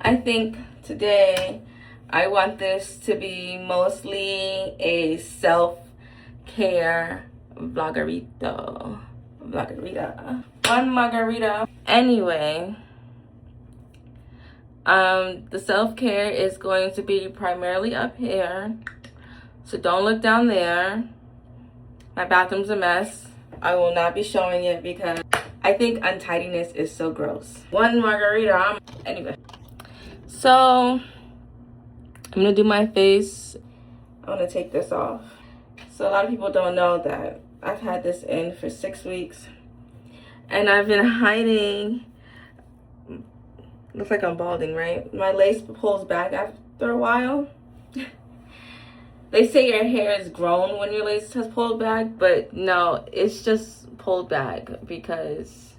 I think today I want this to be mostly a self-care vloggerita. One margarita. Anyway, the self-care is going to be primarily up here. So don't look down there. My bathroom's a mess. I will not be showing it because I think untidiness is so gross. One margarita. Anyway. So I'm gonna do my face. I'm gonna take this off. So a lot of people don't know that I've had this in for 6 weeks. And I've been hiding. Looks like I'm balding, right? My lace pulls back after a while. They say your hair is grown when your lace has pulled back, but no, it's just pulled back because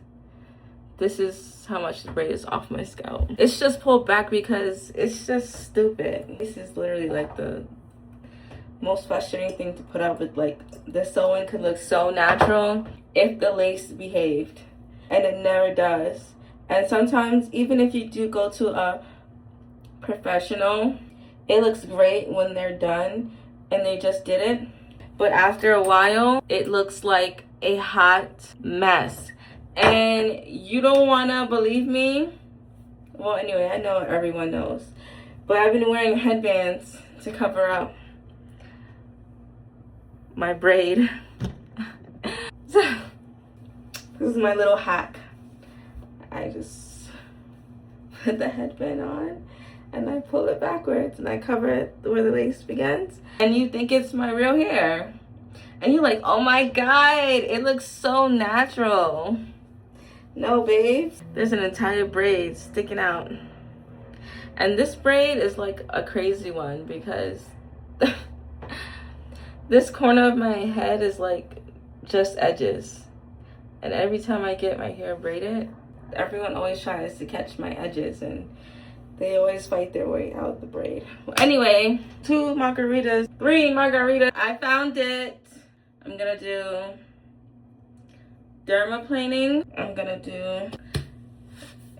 this is how much the braid is off my scalp. It's just pulled back because it's just stupid. This is literally like the most frustrating thing to put up with. Like, the sewing could look so natural if the lace behaved, and it never does. And sometimes, even if you do go to a professional, it looks great when they're done and they just did it. But after a while, it looks like a hot mess. And you don't want to believe me. Well, anyway, I know everyone knows. But I've been wearing headbands to cover up my braid. So, this is my little hack. I just put the headband on and I pull it backwards and I cover it where the lace begins. And you think it's my real hair. And you're like, oh my God, it looks so natural. No, babes. There's an entire braid sticking out. And this braid is like a crazy one because this corner of my head is like just edges. And every time I get my hair braided, everyone always tries to catch my edges and they always fight their way out the braid. Well, anyway, 2 margaritas, 3 margaritas. I found it. I'm gonna do dermaplaning. I'm gonna do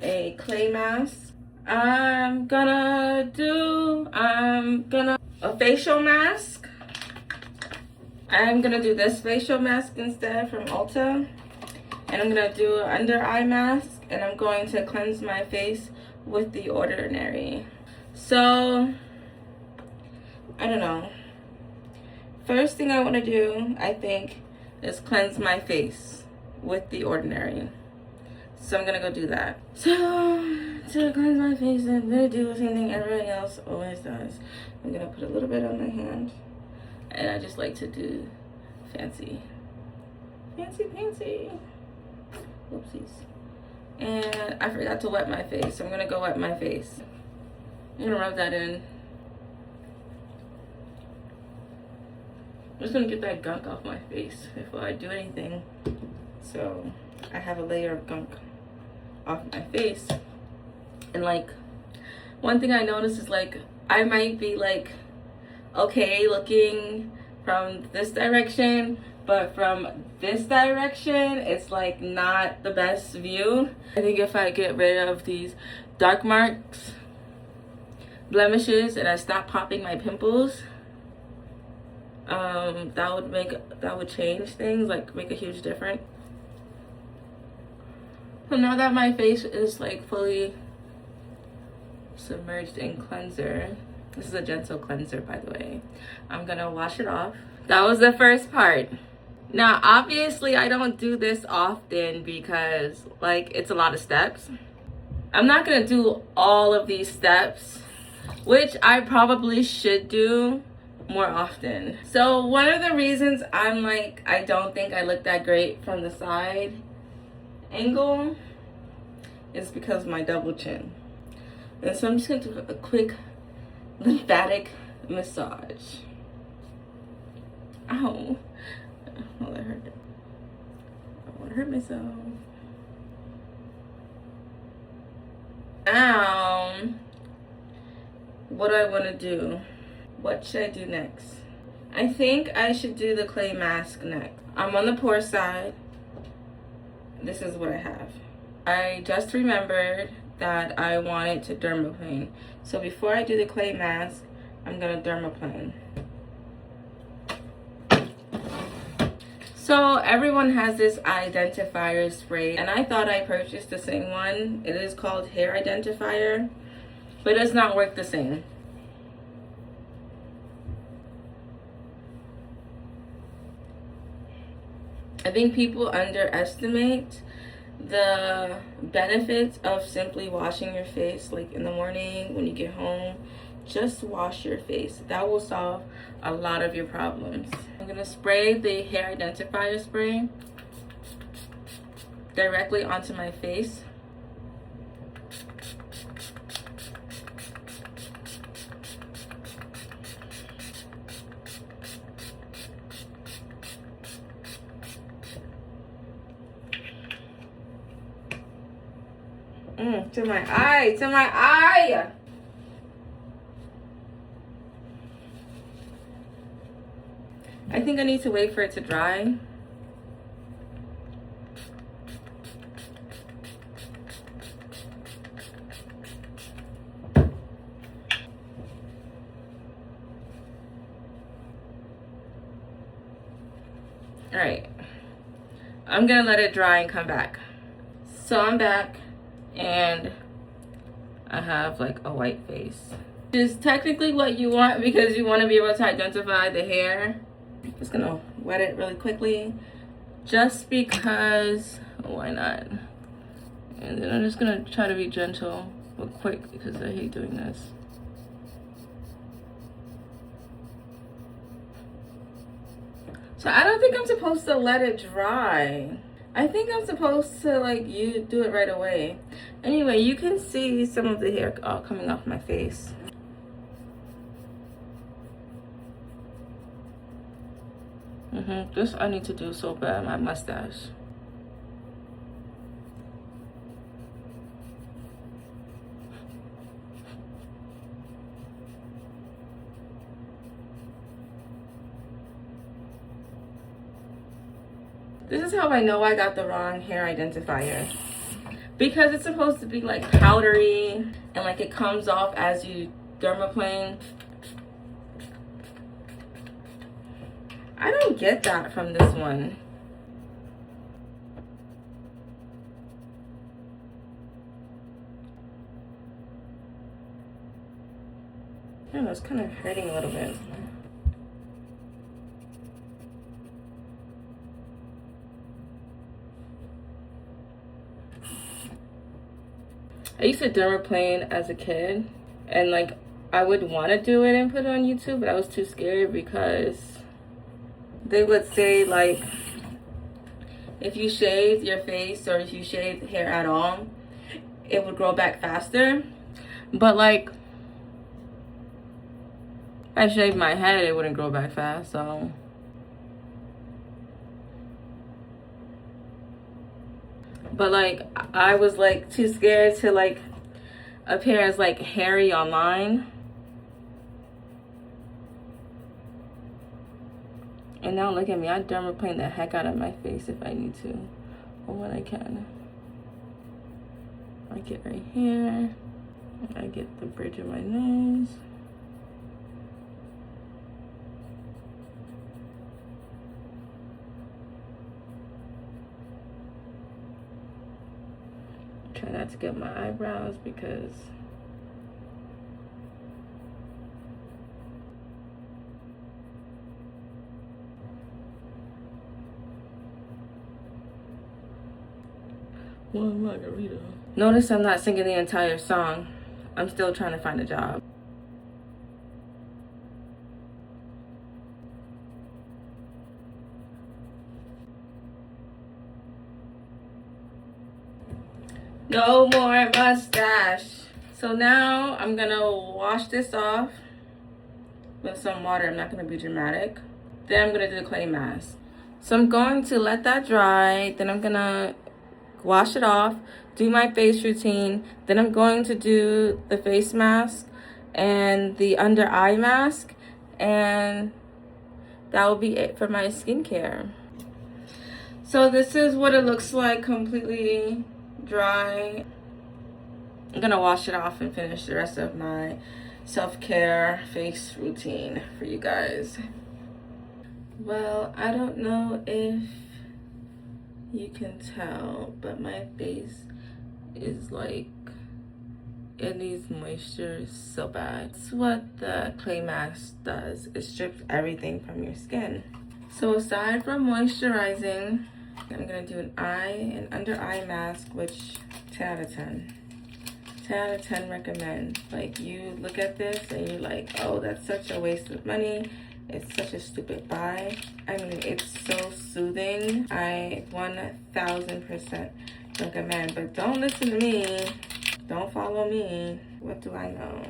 a clay mask. I'm gonna do a facial mask. I'm gonna do this facial mask instead from Ulta. And I'm gonna do an under eye mask, and I'm going to cleanse my face with The Ordinary. So, I don't know. First thing I want to do, I think, is cleanse my face with The Ordinary. So I'm gonna go do that. So, to cleanse my face, I'm gonna do the same thing everybody else always does. I'm gonna put a little bit on my hand, and I just like to do fancy. Oopsies. And I forgot to wet my face, so I'm gonna go wet my face. I'm gonna rub that in. I'm just gonna get that gunk off my face before I do anything. So I have a layer of gunk off my face. And like, one thing I noticed is like, I might be like, okay looking from this direction, but from this direction, it's like not the best view. I think if I get rid of these dark marks, blemishes, and I stop popping my pimples, that would change things, like make a huge difference. So now that my face is like fully submerged in cleanser, this is a gentle cleanser, by the way, I'm gonna wash it off. That was the first part. Now, obviously, I don't do this often because, like, it's a lot of steps. I'm not gonna do all of these steps, which I probably should do more often. So one of the reasons I'm like, I don't think I look that great from the side angle is because of my double chin. And so I'm just gonna do a quick lymphatic massage. Ow. Oh, that hurt. I don't want to hurt myself. Now, what do I want to do? What should I do next? I think I should do the clay mask next. I'm on the poor side. This is what I have. I just remembered that I wanted to dermaplane. So before I do the clay mask, I'm gonna dermaplane. So everyone has this identifier spray, and I thought I purchased the same one. It is called hair identifier, but it does not work the same. I think people underestimate the benefits of simply washing your face, like in the morning when you get home. Just wash your face. That will solve a lot of your problems. I'm gonna spray the hair identifier spray directly onto my face. To my eye, to my eye. I think I need to wait for it to dry. All right, I'm gonna let it dry and come back. So I'm back, and I have like a white face. Which is technically what you want because you want to be able to identify the hair. Just gonna wet it really quickly, just because why not? And then I'm just gonna try to be gentle but quick because I hate doing this. So I don't think I'm supposed to let it dry. I think I'm supposed to like you do it right away. Anyway, you can see some of the hair coming off my face. This I need to do so bad, my mustache. This is how I know I got the wrong hair identifier. Because it's supposed to be like powdery and like it comes off as you dermaplane. I don't get that from this one. I don't know, it's kind of hurting a little bit. I used to dermaplane as a kid, and like I would want to do it and put it on YouTube, but I was too scared because they would say like if you shaved your face or if you shaved hair at all, it would grow back faster. But like if I shaved my head, it wouldn't grow back fast. So but like I was like too scared to like appear as like hairy online. And now look at me, I dermaplane the heck out of my face if I need to, or when I can. I get right here, I get the bridge of my nose. Try not to get my eyebrows because one margarita. Notice I'm not singing the entire song. I'm still trying to find a job. No more mustache. So now I'm gonna wash this off with some water. I'm not gonna be dramatic. Then I'm gonna do the clay mask. So I'm going to let that dry. Then I'm gonna wash it off, do my face routine. Then I'm going to do the face mask and the under eye mask. And that will be it for my skincare. So this is what it looks like completely dry. I'm gonna wash it off and finish the rest of my self-care face routine for you guys. Well, I don't know if you can tell, but my face is like, it needs moisture so bad. That's what the clay mask does. It strips everything from your skin. So aside from moisturizing, I'm gonna do an eye and under eye mask, which 10 out of 10. 10 out of 10 recommend. Like, you look at this and you're like, oh, that's such a waste of money. It's such a stupid buy. I mean, it's so soothing. I 1000% recommend, but don't listen to me. Don't follow me. What do I know?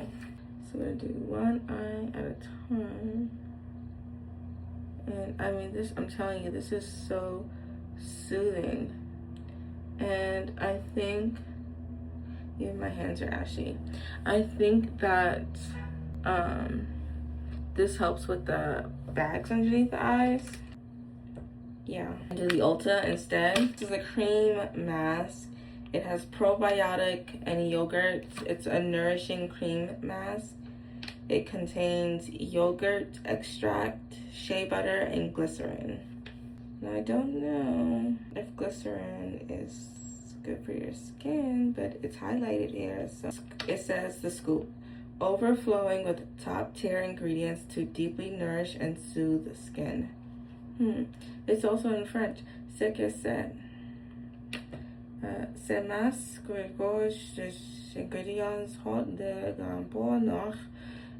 So we're gonna do one eye at a time. And I mean, this, I'm telling you, this is so soothing. And I think, even my hands are ashy. I think that this helps with the bags underneath the eyes. Yeah, I do the Ulta instead. This is a cream mask. It has probiotic and yogurt. It's a nourishing cream mask. It contains yogurt extract, shea butter, and glycerin. Now, I don't know if glycerin is good for your skin, but it's highlighted here. So it says the scoop, overflowing with top tier ingredients to deeply nourish and soothe the skin. It's also in French. Ce que c'est. Ces masques regorgent d'ingrédients hauts de pour noir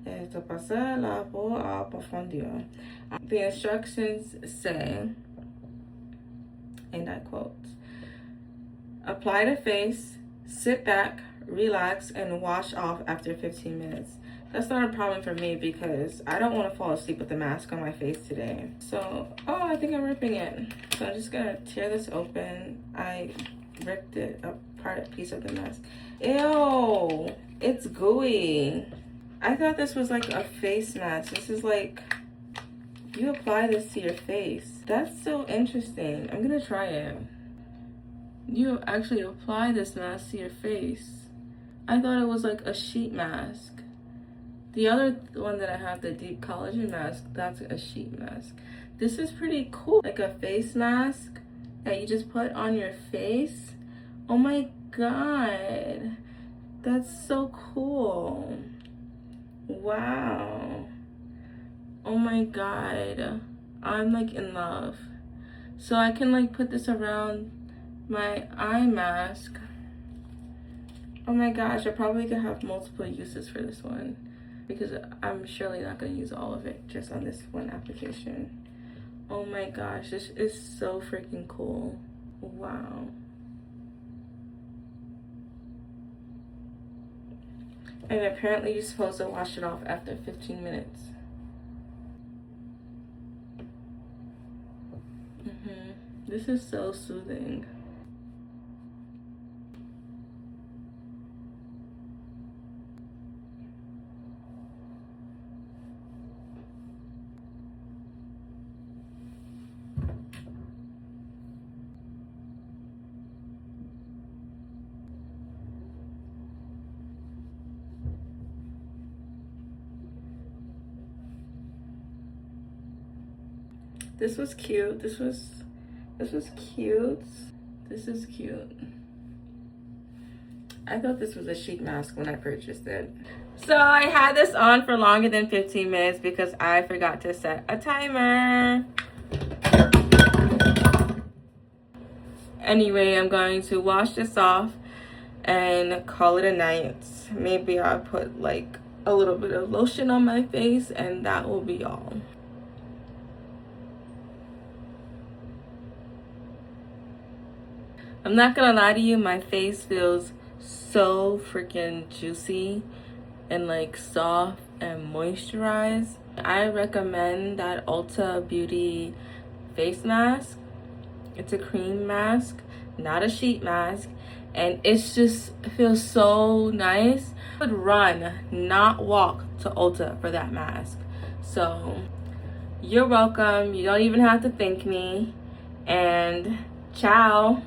et de passer la peau à profondir. The instructions say, and I quote, apply to face, sit back, relax, and wash off after 15 minutes. That's not a problem for me because I don't want to fall asleep with the mask on my face today. So, oh, I think I'm ripping it. So I'm just gonna tear this open. I ripped it apart, a piece of the mask. Ew, it's gooey. I thought this was like a face mask. This is like, you apply this to your face. That's so interesting. I'm gonna try it. You actually apply this mask to your face. I thought it was like a sheet mask. The other one that I have, the deep collagen mask, that's a sheet mask. This is pretty cool. Like a face mask that you just put on your face. Oh my god. That's so cool. Wow. Oh my god. I'm like in love. So I can like put this around my eye mask. Oh my gosh, I probably could have multiple uses for this one because I'm surely not going to use all of it just on this one application. Oh my gosh, this is so freaking cool. Wow. And apparently you're supposed to wash it off after 15 minutes. This is so soothing. This was cute. This was cute. This is cute. I thought this was a sheet mask when I purchased it. So I had this on for longer than 15 minutes because I forgot to set a timer. Anyway, I'm going to wash this off and call it a night. Maybe I'll put like a little bit of lotion on my face and that will be all. I'm not gonna lie to you, my face feels so freaking juicy and like soft and moisturized. I recommend that Ulta Beauty face mask. It's a cream mask, not a sheet mask, and it's just, it feels so nice. I would run, not walk to Ulta for that mask. So you're welcome. You don't even have to thank me. And ciao.